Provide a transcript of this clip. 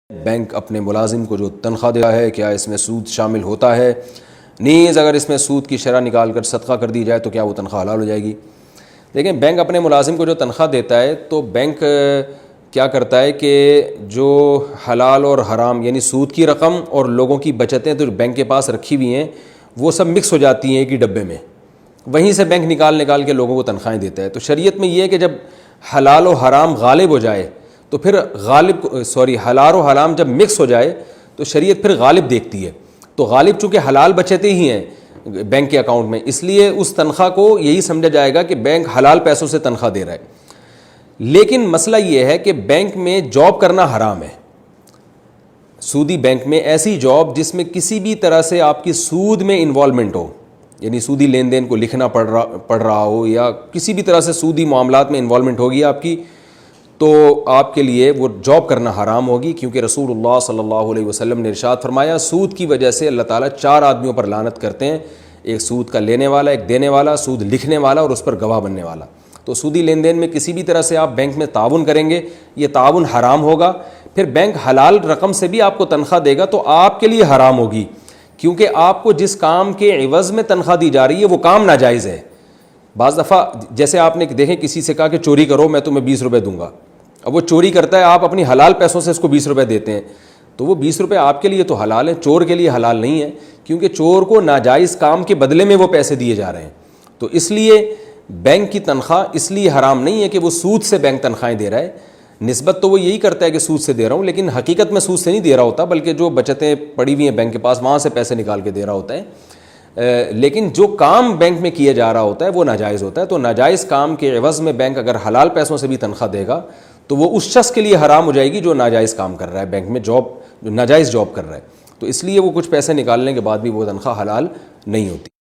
Bank اپنے ملازم کو جو تنخواہ دیا ہے کیا اس میں سود شامل ہوتا ہے؟ نیز اگر اس میں سود کی شرح نکال کر صدقہ کر دی جائے تو کیا وہ تنخواہ حلال ہو جائے گی؟ دیکھیں، بینک اپنے ملازم کو جو تنخواہ دیتا ہے تو بینک کیا کرتا ہے کہ جو حلال اور حرام یعنی سود کی رقم اور لوگوں کی بچتیں تو بینک کے پاس رکھی ہوئی ہیں وہ سب مکس ہو جاتی ہیں ایک ہی ڈبے میں، وہیں سے بینک نکال کے لوگوں کو تنخواہیں دیتا ہے۔ تو شریعت میں یہ ہے کہ جب حلال و حرام غالب ہو جائے تو پھر حلال و حرام جب مکس ہو جائے تو شریعت پھر غالب دیکھتی ہے، تو غالب چونکہ حلال بچتیں ہی ہیں بینک کے اکاؤنٹ میں، اس لیے اس تنخواہ کو یہی سمجھا جائے گا کہ بینک حلال پیسوں سے تنخواہ دے رہا ہے۔ لیکن مسئلہ یہ ہے کہ بینک میں جاب کرنا حرام ہے۔ سودی بینک میں ایسی جاب جس میں کسی بھی طرح سے آپ کی سود میں انوالومنٹ ہو، یعنی سودی لین دین کو لکھنا پڑ رہا ہو یا کسی بھی طرح سے سودی معاملات میں انوالومنٹ ہوگی آپ کی، تو آپ کے لیے وہ جاب کرنا حرام ہوگی، کیونکہ رسول اللہ صلی اللہ علیہ وسلم نے ارشاد فرمایا سود کی وجہ سے اللہ تعالیٰ 4 آدمیوں پر لعنت کرتے ہیں، ایک سود کا لینے والا، ایک دینے والا، سود لکھنے والا اور اس پر گواہ بننے والا۔ تو سودی لین دین میں کسی بھی طرح سے آپ بینک میں تعاون کریں گے، یہ تعاون حرام ہوگا۔ پھر بینک حلال رقم سے بھی آپ کو تنخواہ دے گا تو آپ کے لیے حرام ہوگی، کیونکہ آپ کو جس کام کے عوض میں تنخواہ دی جا رہی ہے وہ کام ناجائز ہے۔ بعض دفعہ جیسے آپ نے دیکھیں کسی سے کہا کہ چوری کرو میں تمہیں 20 روپے دوں گا، اب وہ چوری کرتا ہے، آپ اپنی حلال پیسوں سے اس کو 20 روپے دیتے ہیں، تو وہ 20 روپے آپ کے لیے تو حلال ہیں، چور کے لیے حلال نہیں ہے، کیونکہ چور کو ناجائز کام کے بدلے میں وہ پیسے دیے جا رہے ہیں۔ تو اس لیے بینک کی تنخواہ اس لیے حرام نہیں ہے کہ وہ سود سے بینک تنخواہیں دے رہا ہے، نسبت تو وہ یہی کرتا ہے کہ سود سے دے رہا ہوں، لیکن حقیقت میں سود سے نہیں دے رہا ہوتا، بلکہ جو بچتیں پڑی ہوئی ہیں بینک کے پاس وہاں سے پیسے نکال کے دے رہا ہوتا ہے۔ لیکن جو کام بینک میں کیا جا رہا ہوتا ہے وہ ناجائز ہوتا ہے، تو ناجائز کام کے عوض میں بینک اگر حلال پیسوں سے بھی تنخواہ دے گا تو وہ اس شخص کے لیے حرام ہو جائے گی جو ناجائز کام کر رہا ہے بینک میں، جو ناجائز جاب کر رہا ہے، تو اس لیے وہ کچھ پیسے نکالنے کے بعد بھی وہ تنخواہ حلال نہیں ہوتی۔